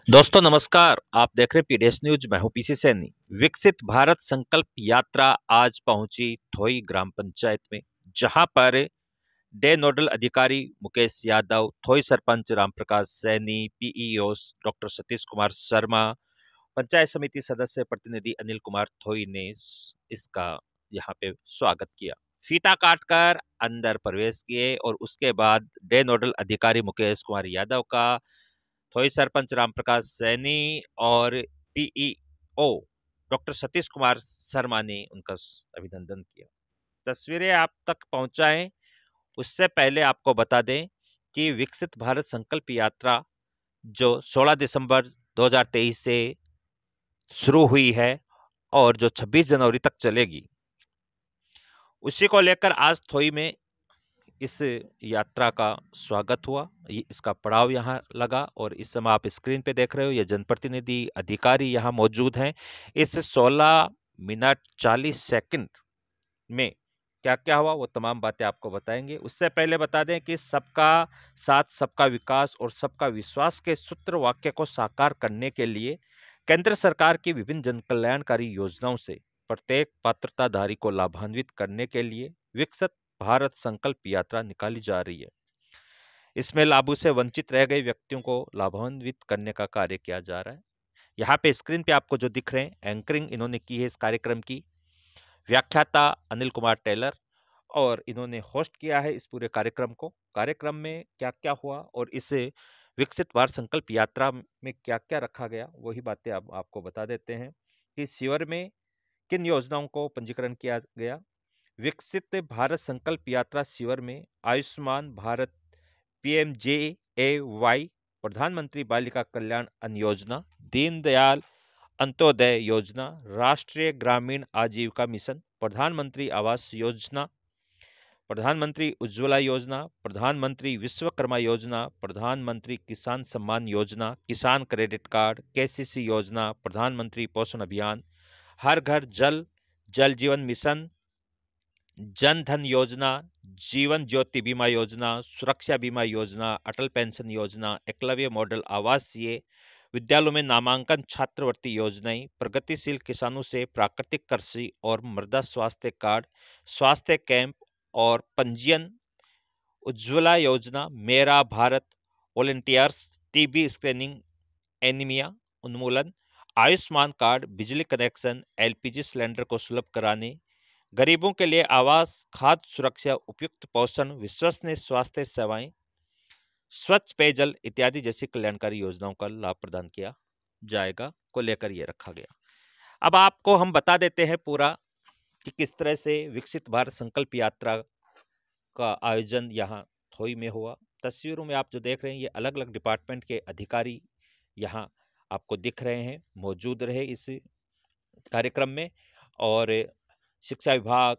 दोस्तों नमस्कार। आप देख रहे हैं पीडीएस न्यूज। मैं हूं पीसी सैनी। विकसित भारत संकल्प यात्रा आज पहुंची थोई ग्राम पंचायत में, जहां पर डे नोडल अधिकारी मुकेश यादव, थोई सरपंच रामप्रकाश सैनी, पीईओ डॉक्टर सतीश कुमार शर्मा, पंचायत समिति सदस्य प्रतिनिधि अनिल कुमार थोई ने इसका यहाँ पे स्वागत किया। फीता काटकर अंदर प्रवेश किए और उसके बाद डे नोडल अधिकारी मुकेश कुमार यादव का, थोई सरपंच रामप्रकाश सैनी और पीईओ डॉक्टर सतीश कुमार शर्मा ने उनका अभिनंदन किया। तस्वीरें आप तक पहुंचाएं उससे पहले आपको बता दें कि विकसित भारत संकल्प यात्रा जो 16 दिसंबर 2023 से शुरू हुई है और जो 26 जनवरी तक चलेगी, उसी को लेकर आज थोई में इस यात्रा का स्वागत हुआ। इसका पड़ाव यहाँ लगा और इस समय आप स्क्रीन पे देख रहे हो, ये जनप्रतिनिधि अधिकारी यहाँ मौजूद हैं। इस 16 मिनट 40 सेकंड में क्या क्या हुआ वो तमाम बातें आपको बताएंगे। उससे पहले बता दें कि सबका साथ सबका विकास और सबका विश्वास के सूत्र वाक्य को साकार करने के लिए केंद्र सरकार की विभिन्न जन कल्याणकारी योजनाओं से प्रत्येक पात्रताधारी को लाभान्वित करने के लिए विकसित भारत संकल्प यात्रा निकाली जा रही है। इसमें लाभों से वंचित रह गए व्यक्तियों को लाभान्वित करने का कार्य किया जा रहा है। यहाँ पे स्क्रीन पे आपको जो दिख रहे हैं, एंकरिंग इन्होंने की है इस कार्यक्रम की, व्याख्याता अनिल कुमार टेलर, और इन्होंने होस्ट किया है इस पूरे कार्यक्रम को। कार्यक्रम में क्या क्या हुआ और इस विकसित भारत संकल्प यात्रा में क्या क्या रखा गया, वही बातें अब आपको बता देते हैं कि शिविर में किन योजनाओं को पंजीकरण किया गया। विकसित भारत संकल्प यात्रा शिविर में आयुष्मान भारत, पीएमजेएवाई, प्रधानमंत्री बालिका कल्याण अन्न योजना, दीनदयाल अंत्योदय योजना, राष्ट्रीय ग्रामीण आजीविका मिशन, प्रधानमंत्री आवास योजना, प्रधानमंत्री उज्ज्वला योजना, प्रधानमंत्री विश्वकर्मा योजना, प्रधानमंत्री किसान सम्मान योजना, किसान क्रेडिट कार्ड, केसीसी योजना, प्रधानमंत्री पोषण अभियान, हर घर जल, जल जीवन मिशन, जन धन योजना, जीवन ज्योति बीमा योजना, सुरक्षा बीमा योजना, अटल पेंशन योजना, एकलव्य मॉडल आवासीय विद्यालयों में नामांकन छात्रवृत्ति योजनाएं, प्रगतिशील किसानों से प्राकृतिक कृषि और मृदा स्वास्थ्य कार्ड, स्वास्थ्य कैंप और पंजीयन, उज्ज्वला योजना, मेरा Bharat, volunteers, TB screening, anaemia उन्मूलन, आयुष्मान कार्ड, बिजली कनेक्शन, एलपीजी सिलेंडर को सुलभ कराने, गरीबों के लिए आवास, खाद्य सुरक्षा, उपयुक्त पोषण, विश्वसनीय स्वास्थ्य सेवाएं, स्वच्छ पेयजल इत्यादि जैसी कल्याणकारी योजनाओं का लाभ प्रदान किया जाएगा को लेकर यह रखा गया। अब आपको हम बता देते हैं पूरा कि किस तरह से विकसित भारत संकल्प यात्रा का आयोजन यहाँ थोई में हुआ। तस्वीरों में आप जो देख रहे हैं, ये अलग अलग डिपार्टमेंट के अधिकारी यहाँ आपको दिख रहे हैं, मौजूद रहे इस कार्यक्रम में, और शिक्षा विभाग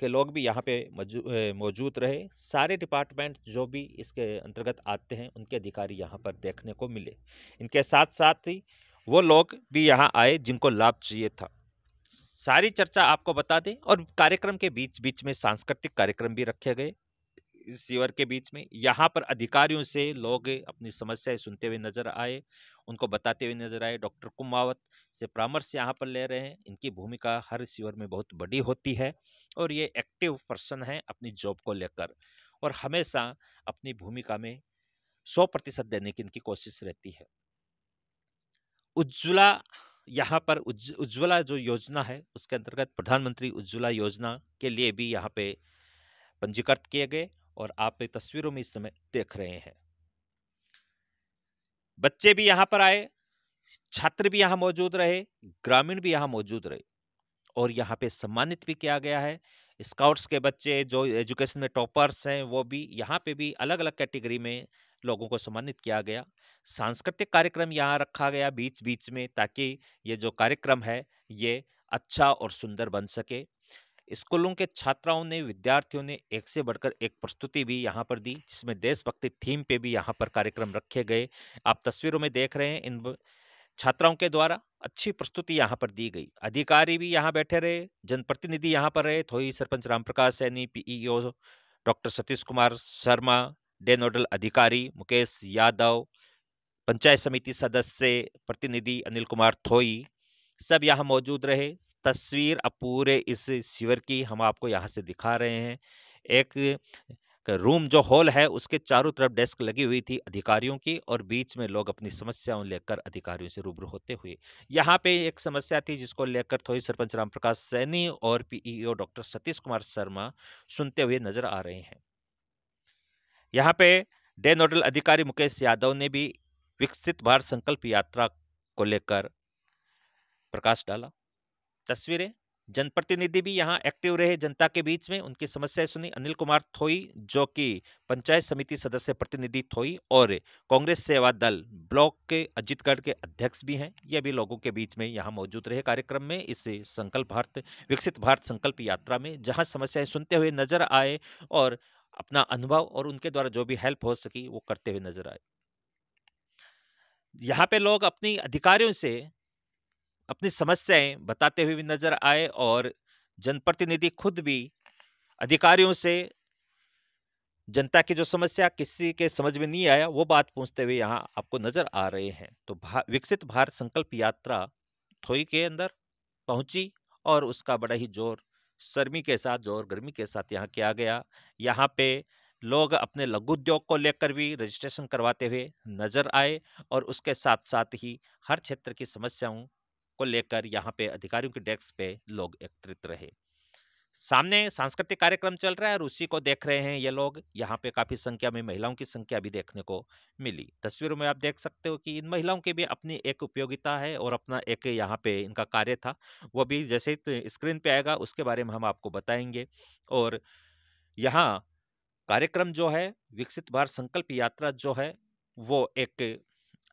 के लोग भी यहाँ पे मौजूद रहे। सारे डिपार्टमेंट जो भी इसके अंतर्गत आते हैं उनके अधिकारी यहाँ पर देखने को मिले। इनके साथ साथ ही वो लोग भी यहाँ आए जिनको लाभ चाहिए था। सारी चर्चा आपको बता दें, और कार्यक्रम के बीच बीच में सांस्कृतिक कार्यक्रम भी रखे गए। इस शिविर के बीच में यहाँ पर अधिकारियों से लोग अपनी समस्याएं सुनते हुए नजर आए, उनको बताते हुए नजर आए। डॉक्टर कुमावत से परामर्श यहाँ पर ले रहे हैं। इनकी भूमिका हर शिविर में बहुत बड़ी होती है और ये एक्टिव पर्सन है अपनी जॉब को लेकर, और हमेशा अपनी भूमिका में 100% देने की इनकी कोशिश रहती है। उज्ज्वला, यहाँ पर उज्ज्वला जो योजना है उसके अंतर्गत प्रधानमंत्री उज्ज्वला योजना के लिए भी यहाँ पे पंजीकृत किए गए, और आप तस्वीरों में इस समय देख रहे हैं। बच्चे भी यहाँ पर आए, छात्र भी यहाँ मौजूद रहे, ग्रामीण भी यहाँ मौजूद रहे, और यहाँ पे सम्मानित भी किया गया है। स्काउट्स के बच्चे जो एजुकेशन में टॉपर्स हैं वो भी, यहाँ पे भी अलग अलग कैटेगरी में लोगों को सम्मानित किया गया। सांस्कृतिक कार्यक्रम यहाँ रखा गया बीच बीच में, ताकि ये जो कार्यक्रम है ये अच्छा और सुंदर बन सके। स्कूलों के छात्राओं ने, विद्यार्थियों ने एक से बढ़कर एक प्रस्तुति भी यहाँ पर दी, जिसमें देशभक्ति थीम पे भी यहाँ पर कार्यक्रम रखे गए। आप तस्वीरों में देख रहे हैं, इन छात्राओं के द्वारा अच्छी प्रस्तुति यहाँ पर दी गई। अधिकारी भी यहाँ बैठे रहे, जनप्रतिनिधि यहाँ पर रहे, थोई sarpanch Ramprakash Saini, PEO doctor Satish Kumar Sharma, day nodal अधिकारी मुकेश यादव, पंचायत समिति सदस्य प्रतिनिधि अनिल कुमार थोई सब यहाँ मौजूद रहे। तस्वीर अब पूरे इस शिविर की हम आपको यहाँ से दिखा रहे हैं। एक रूम जो हॉल है उसके चारों तरफ डेस्क लगी हुई थी अधिकारियों की, और बीच में लोग अपनी समस्याओं लेकर अधिकारियों से रूबरू होते हुए। यहाँ पे एक समस्या थी जिसको लेकर थोड़ी सरपंच राम प्रकाश सैनी और पीईओ डॉक्टर सतीश कुमार शर्मा सुनते हुए नजर आ रहे हैं। यहाँ पे डे नोडल अधिकारी मुकेश यादव ने भी विकसित भारत संकल्प यात्रा को लेकर प्रकाश डाला। तस्वीरें, जनप्रतिनिधि भी यहाँ एक्टिव रहे, जनता के बीच में उनकी समस्याएं सुनी। अनिल कुमार थोई जो कि पंचायत समिति सदस्य प्रतिनिधि थोई और कांग्रेस सेवा दल ब्लॉक के अजीतगढ़ के अध्यक्ष भी हैं, ये भी लोगों के बीच में यहाँ मौजूद रहे कार्यक्रम में, इस संकल्प भारत विकसित भारत संकल्प यात्रा में, जहाँ समस्याएं सुनते हुए नजर आए और अपना अनुभव और उनके द्वारा जो भी हेल्प हो सकी वो करते हुए नजर आए। यहाँ पे लोग अपनी अधिकारियों से अपनी समस्याएं बताते हुए भी नजर आए, और जनप्रतिनिधि खुद भी अधिकारियों से जनता की जो समस्या किसी के समझ में नहीं आया वो बात पूछते हुए यहाँ आपको नजर आ रहे हैं। तो विकसित भारत संकल्प यात्रा थोई के अंदर पहुंची और उसका बड़ा ही जोर सर्मी के साथ, जोर गर्मी के साथ यहाँ किया गया। यहाँ पे लोग अपने लघु उद्योग को लेकर भी रजिस्ट्रेशन करवाते हुए नजर आए, और उसके साथ साथ ही हर क्षेत्र की समस्याओं को लेकर यहाँ पे अधिकारियों के डेस्क पे लोग एकत्रित रहे। सामने सांस्कृतिक कार्यक्रम चल रहा है और उसी को देख रहे हैं ये लोग। यहाँ पे काफी संख्या में महिलाओं की संख्या भी देखने को मिली। तस्वीरों में आप देख सकते हो कि इन महिलाओं की भी अपनी एक उपयोगिता है और अपना एक यहाँ पे इनका कार्य था, वो भी जैसे स्क्रीन पे आएगा उसके बारे में हम आपको बताएंगे। और यहाँ कार्यक्रम जो है विकसित भारत संकल्प यात्रा जो है वो एक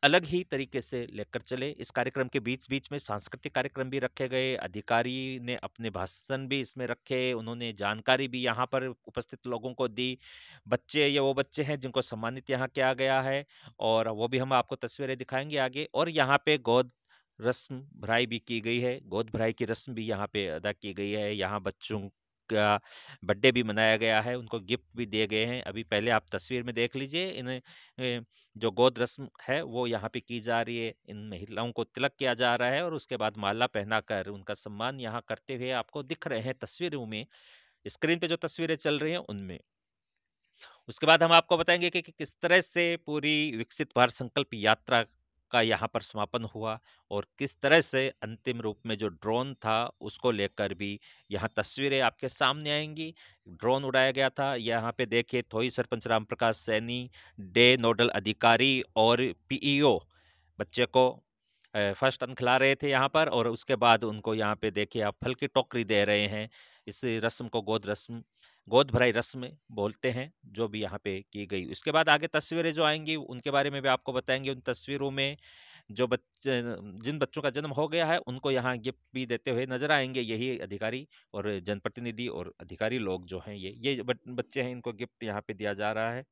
अलग ही तरीके से लेकर चले। इस कार्यक्रम के बीच-बीच में सांस्कृतिक कार्यक्रम भी रखे गए, अधिकारी ने अपने भाषण भी इसमें रखे, उन्होंने जानकारी भी यहाँ पर उपस्थित लोगों को दी। बच्चे, ये वो बच्चे हैं जिनको सम्मानित यहाँ किया गया है, और वो भी हम आपको तस्वीरें दिखाएँगे आगे। और यहाँ पे गोद रस्म भराई भी की गई है, गोद भराई की रस्म भी यहाँ पे अदा की गई है। यहाँ बच्चों का बर्थडे भी मनाया गया है, उनको गिफ्ट भी दिए गए हैं। अभी पहले आप तस्वीर में देख लीजिए, जो गोद रस्म है वो यहाँ पे की जा रही है। इन महिलाओं को तिलक किया जा रहा है और उसके बाद माला पहनाकर उनका सम्मान यहाँ करते हुए आपको दिख रहे हैं तस्वीरों में, स्क्रीन पे जो तस्वीरें चल रही हैं उनमें। उसके बाद हम आपको बताएंगे कि किस तरह से पूरी विकसित भारत संकल्प यात्रा का यहाँ पर समापन हुआ, और किस तरह से अंतिम रूप में जो ड्रोन था उसको लेकर भी यहाँ तस्वीरें आपके सामने आएंगी। ड्रोन उड़ाया गया था, यहाँ पे देखिए थोई सरपंच राम प्रकाश सैनी, डे नोडल अधिकारी और पीईओ बच्चे को फर्स्ट अंक खिला रहे थे यहाँ पर, और उसके बाद उनको यहाँ पे देखिए आप फल की टोकरी दे रहे हैं। इस रस्म को गोद रस्म, गोद भराई रस्म बोलते हैं, जो भी यहाँ पे की गई। उसके बाद आगे तस्वीरें जो आएंगी उनके बारे में भी आपको बताएंगे। उन तस्वीरों में जो बच्चे, जिन बच्चों का जन्म हो गया है उनको यहाँ गिफ्ट भी देते हुए नजर आएंगे यही अधिकारी और जनप्रतिनिधि और अधिकारी लोग जो हैं, ये बच्चे हैं, इनको गिफ्ट यहाँ पे दिया जा रहा है।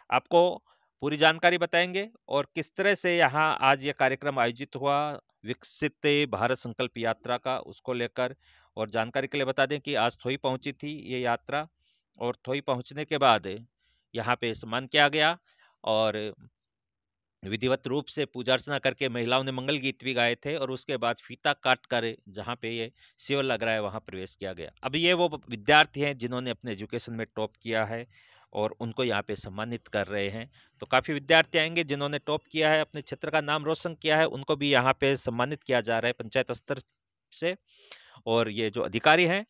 आपको पूरी जानकारी बताएंगे और किस तरह से यहाँ आज ये कार्यक्रम आयोजित हुआ विकसित भारत संकल्प यात्रा का, उसको लेकर। और जानकारी के लिए बता दें कि आज थोई पहुंची थी ये यात्रा, और थोई पहुंचने के बाद यहाँ पे सम्मान किया गया, और विधिवत रूप से पूजा अर्चना करके महिलाओं ने मंगल गीत भी गाए थे, और उसके बाद फीता काट कर जहाँ पे ये शिविर लग रहा है वहाँ प्रवेश किया गया। अब ये वो विद्यार्थी हैं जिन्होंने अपने एजुकेशन में टॉप किया है और उनको यहाँ पे सम्मानित कर रहे हैं। तो काफ़ी विद्यार्थी आएंगे जिन्होंने टॉप किया है, अपने क्षेत्र का नाम रोशन किया है, उनको भी यहाँ पे सम्मानित किया जा रहा है पंचायत स्तर से। और ये जो अधिकारी हैं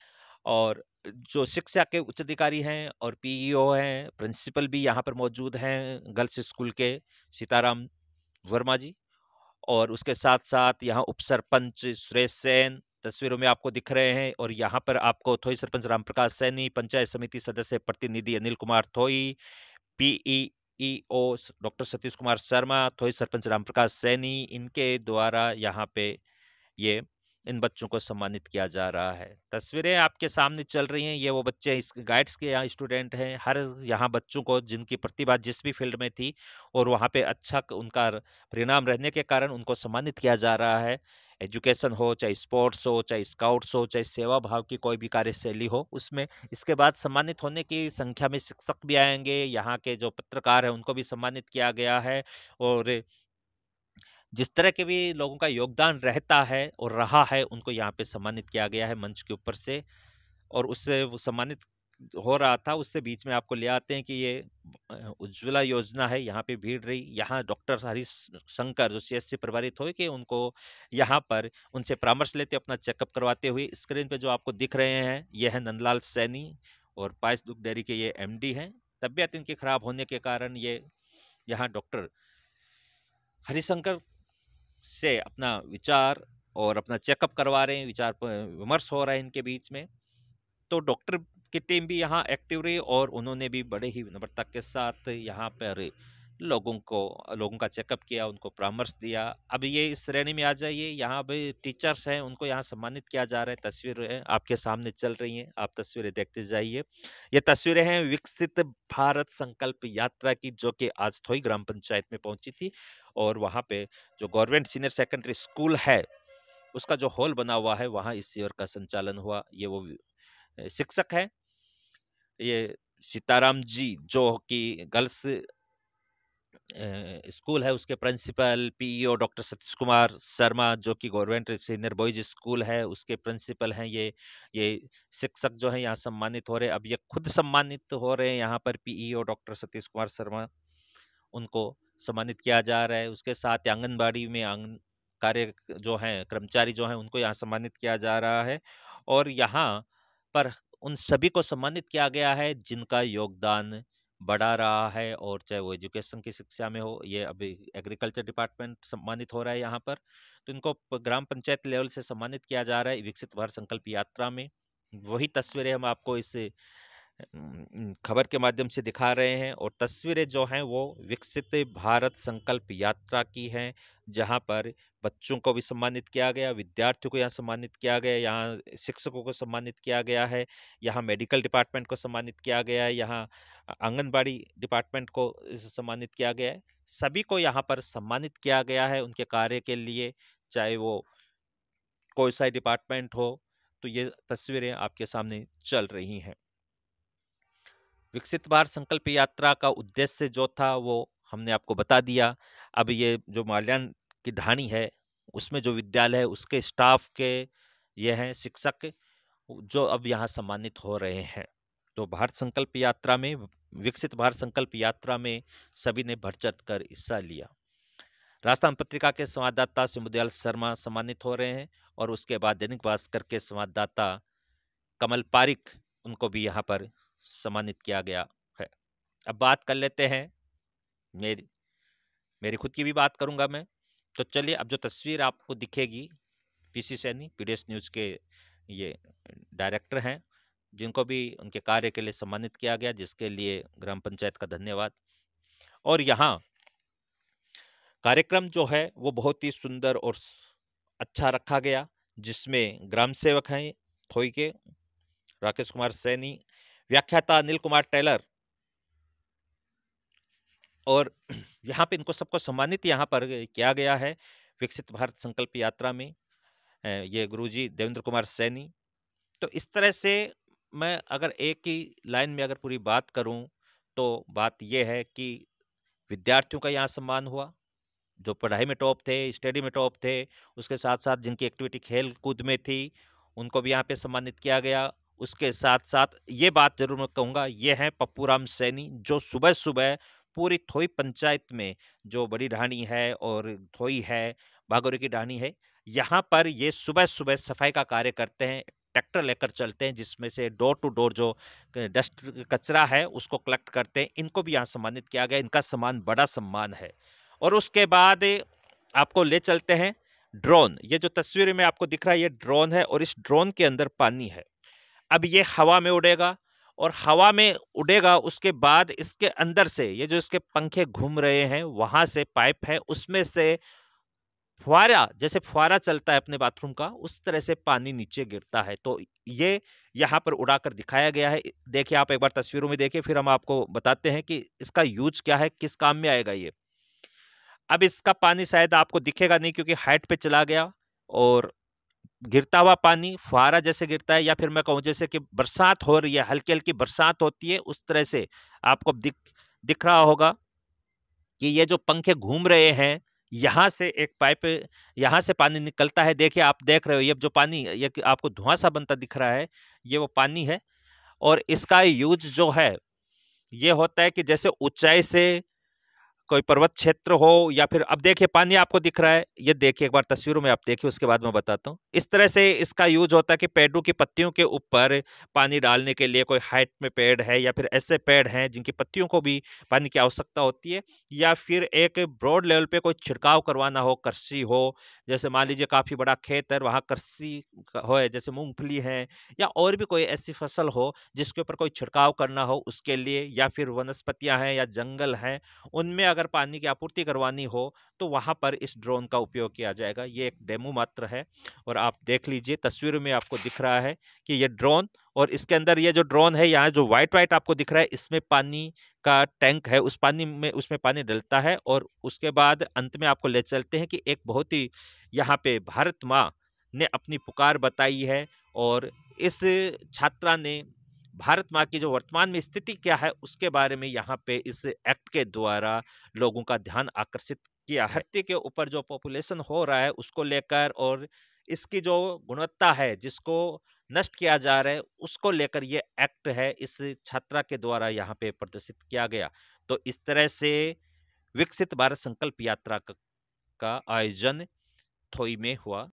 और जो शिक्षा के उच्च अधिकारी हैं और पीईओ हैं, प्रिंसिपल भी यहाँ पर मौजूद हैं गर्ल्स स्कूल के, सीताराम वर्मा जी। और उसके साथ-साथ यहाँ उप सरपंच सुरेश सेन तस्वीरों में आपको दिख रहे हैं, और यहाँ पर आपको थोई सरपंच रामप्रकाश सैनी, पंचायत समिति सदस्य प्रतिनिधि अनिल कुमार थोई, पीईईओ डॉक्टर सतीश कुमार शर्मा, थोई सरपंच रामप्रकाश सैनी, इनके द्वारा यहाँ पे ये इन बच्चों को सम्मानित किया जा रहा है। तस्वीरें आपके सामने चल रही हैं, ये वो बच्चे इस गाइड्स के यहाँ स्टूडेंट हैं। हर यहाँ बच्चों को जिनकी प्रतिभा जिस भी फील्ड में थी और वहाँ पे अच्छा उनका परिणाम रहने के कारण उनको सम्मानित किया जा रहा है। एजुकेशन हो, चाहे स्पोर्ट्स हो, चाहे स्काउट्स हो, चाहे सेवा भाव की कोई भी कार्यशैली हो उसमें। इसके बाद सम्मानित होने की संख्या में शिक्षक भी आएंगे, यहाँ के जो पत्रकार हैं उनको भी सम्मानित किया गया है, और जिस तरह के भी लोगों का योगदान रहता है और रहा है, उनको यहाँ पे सम्मानित किया गया है मंच के ऊपर से। और उससे वो सम्मानित हो रहा था, उससे बीच में आपको ले आते हैं कि ये उज्ज्वला योजना है, यहाँ पे भीड़ रही। यहाँ डॉक्टर हरीश शंकर जो सीएससी प्रभारित हुए कि उनको यहाँ पर उनसे परामर्श लेते, अपना चेकअप करवाते हुए। स्क्रीन पे जो आपको दिख रहे हैं, ये है नंदलाल सैनी और पाइस दुग्ध डेयरी के ये एमडी हैं। तबीयत इनकी खराब होने के कारण ये यहाँ डॉक्टर हरिशंकर से अपना विचार और अपना चेकअप करवा रहे हैं, विचार विमर्श हो रहा है इनके बीच में। तो डॉक्टर की टीम भी यहाँ एक्टिव रही और उन्होंने भी बड़े ही नम्रता के साथ यहाँ पर लोगों का चेकअप किया, उनको परामर्श दिया। अब ये इस श्रेणी में आ जाइए, यहाँ पे टीचर्स हैं, उनको यहाँ सम्मानित किया जा रहा है। तस्वीरें आपके सामने चल रही हैं, आप तस्वीरें देखते जाइए। ये तस्वीरें हैं विकसित भारत संकल्प यात्रा की, जो कि आज थोई ग्राम पंचायत में पहुंची थी। और वहाँ पे जो गवर्नमेंट सीनियर सेकेंडरी स्कूल है, उसका जो हॉल बना हुआ है, वहाँ इस शिविर का संचालन हुआ। ये वो शिक्षक है, ये सीताराम जी जो कि गर्ल्स स्कूल है, उसके principal PEO doctor Satish Kumar Sharma, जो कि गवर्नमेंट सीनियर बॉयज स्कूल है, उसके प्रिंसिपल हैं। ये शिक्षक जो है यहाँ सम्मानित हो रहे हैं। अब ये खुद सम्मानित हो रहे हैं यहाँ पर, पीईओ डॉक्टर सतीश कुमार शर्मा, उनको सम्मानित किया जा रहा है। उसके साथ आंगनबाड़ी में कार्य जो हैं कर्मचारी जो हैं, उनको यहाँ सम्मानित किया जा रहा है। और यहाँ पर उन सभी को सम्मानित किया गया है जिनका योगदान बढ़ा रहा है, और चाहे वो एजुकेशन की शिक्षा में हो। ये अभी एग्रीकल्चर डिपार्टमेंट सम्मानित हो रहा है यहाँ पर। तो इनको ग्राम पंचायत लेवल से सम्मानित किया जा रहा है विकसित भारत संकल्प यात्रा में। वही तस्वीरें हम आपको इस खबर के माध्यम से दिखा रहे हैं। और तस्वीरें जो हैं वो विकसित भारत संकल्प यात्रा की हैं, जहां पर बच्चों को भी सम्मानित किया गया, विद्यार्थियों को यहाँ सम्मानित किया गया, यहाँ शिक्षकों को सम्मानित किया गया है, यहाँ मेडिकल डिपार्टमेंट को सम्मानित किया गया है, यहाँ आंगनबाड़ी डिपार्टमेंट को सम्मानित किया गया है। सभी को यहाँ पर सम्मानित किया गया है उनके कार्य के लिए, चाहे वो कोई सा डिपार्टमेंट हो। तो ये तस्वीरें आपके सामने चल रही हैं। विकसित भारत संकल्प यात्रा का उद्देश्य जो था वो हमने आपको बता दिया। अब ये जो माल्यान की ढाणी है, उसमें जो विद्यालय है, उसके स्टाफ के ये हैं शिक्षक, जो अब यहाँ सम्मानित हो रहे हैं। तो भारत संकल्प यात्रा में, विकसित भारत संकल्प यात्रा में सभी ने बढ़ चढ़ कर हिस्सा लिया। राजस्थान पत्रिका के संवाददाता सिमुदयाल शर्मा सम्मानित हो रहे हैं, और उसके बाद दैनिक भास्कर के संवाददाता कमल पारिक, उनको भी यहाँ पर सम्मानित किया गया है। अब बात कर लेते हैं, मेरी मेरी खुद की भी बात करूंगा मैं। तो चलिए, अब जो तस्वीर आपको दिखेगी, पीसी सैनी पीडीएस न्यूज के ये डायरेक्टर हैं, जिनको भी उनके कार्य के लिए सम्मानित किया गया, जिसके लिए ग्राम पंचायत का धन्यवाद। और यहाँ कार्यक्रम जो है वो बहुत ही सुंदर और अच्छा रखा गया, जिसमें ग्राम सेवक हैं थोई के राकेश कुमार सैनी, व्याख्याता अनिल कुमार टेलर, और यहाँ पे इनको सबको सम्मानित यहाँ पर किया गया है विकसित भारत संकल्प यात्रा में। ये गुरुजी देवेंद्र कुमार सैनी। तो इस तरह से मैं अगर एक ही लाइन में अगर पूरी बात करूं, तो बात यह है कि विद्यार्थियों का यहाँ सम्मान हुआ, जो पढ़ाई में टॉप थे, स्टडी में टॉप थे, उसके साथ साथ जिनकी एक्टिविटी खेल कूद में थी, उनको भी यहाँ पे सम्मानित किया गया। उसके साथ साथ ये बात जरूर मैं कहूँगा, ये है पप्पूराम सैनी, जो सुबह सुबह पूरी थोई पंचायत में, जो बड़ी ढाणी है और थोई है, भागोरी की ढाणी है, यहाँ पर ये सुबह सुबह सफाई का कार्य करते हैं, ट्रैक्टर लेकर चलते हैं, जिसमें से डोर टू डोर जो डस्ट कचरा है उसको कलेक्ट करते हैं। इनको भी यहाँ सम्मानित किया गया, इनका सम्मान बड़ा सम्मान है। और उसके बाद आपको ले चलते हैं ड्रोन। ये जो तस्वीर में आपको दिख रहा है, ये ड्रोन है, और इस ड्रोन के अंदर पानी है। अब ये हवा में उड़ेगा, और हवा में उड़ेगा, उसके बाद इसके अंदर से ये जो इसके पंखे घूम रहे हैं, वहां से पाइप है, उसमें से फुहारा, जैसे फुहारा चलता है अपने बाथरूम का, उस तरह से पानी नीचे गिरता है। तो ये यहाँ पर उड़ाकर दिखाया गया है। देखिए, आप एक बार तस्वीरों में देखिए, फिर हम आपको बताते हैं कि इसका यूज क्या है, किस काम में आएगा ये। अब इसका पानी शायद आपको दिखेगा नहीं, क्योंकि हाइट पे चला गया, और गिरता हुआ पानी फुहारा जैसे गिरता है, या फिर मैं कहूँ जैसे कि बरसात हो रही है, हल्की हल्की बरसात होती है, उस तरह से आपको दिख रहा होगा कि ये जो पंखे घूम रहे हैं, यहाँ से एक पाइप, यहाँ से पानी निकलता है। देखिए, आप देख रहे हो ये जो पानी, ये आपको धुआं सा बनता दिख रहा है, ये वो पानी है। और इसका यूज जो है, ये होता है कि जैसे ऊंचाई से कोई पर्वत क्षेत्र हो, या फिर अब देखिए पानी आपको दिख रहा है, ये देखिए एक बार तस्वीरों में आप देखिए, उसके बाद मैं बताता हूँ। इस तरह से इसका यूज होता है कि पेड़ों की पत्तियों के ऊपर पानी डालने के लिए, कोई हाइट में पेड़ है या फिर ऐसे पेड़ हैं जिनकी पत्तियों को भी पानी की आवश्यकता होती है, या फिर एक ब्रॉड लेवल पे कोई छिड़काव करवाना हो, कृषि हो, जैसे मान लीजिए काफी बड़ा खेत है, वहां कृषि हो, जैसे मूंगफली है, या और भी कोई ऐसी फसल हो जिसके ऊपर कोई छिड़काव करना हो उसके लिए, या फिर वनस्पतियां हैं या जंगल हैं, उनमें अगर पानी की आपूर्ति करवानी हो, तो वहां पर इस ड्रोन का उपयोग किया जाएगा। ये एक डेमो मात्र है, और आप देख लीजिए तस्वीर में आपको दिख रहा है कि ये ड्रोन, और इसके अंदर ये जो ड्रोन है, यहाँ जो व्हाइट व्हाइट आपको दिख रहा है, इसमें पानी का टैंक है, उस पानी में, उसमें पानी डलता है, और उसके बाद अंत में आपको ले चलते हैं कि एक बहुत ही, यहाँ पे भारत माँ ने अपनी पुकार बताई है, और इस छात्रा ने भारत माँ की जो वर्तमान में स्थिति क्या है उसके बारे में यहाँ पे इस एक्ट के द्वारा लोगों का ध्यान आकर्षित किया है। धरती के ऊपर जो पॉपुलेशन हो रहा है उसको लेकर, और इसकी जो गुणवत्ता है जिसको नष्ट किया जा रहा है उसको लेकर ये एक्ट है, इस छात्रा के द्वारा यहाँ पे प्रदर्शित किया गया। तो इस तरह से विकसित भारत संकल्प यात्रा का आयोजन थोई में हुआ।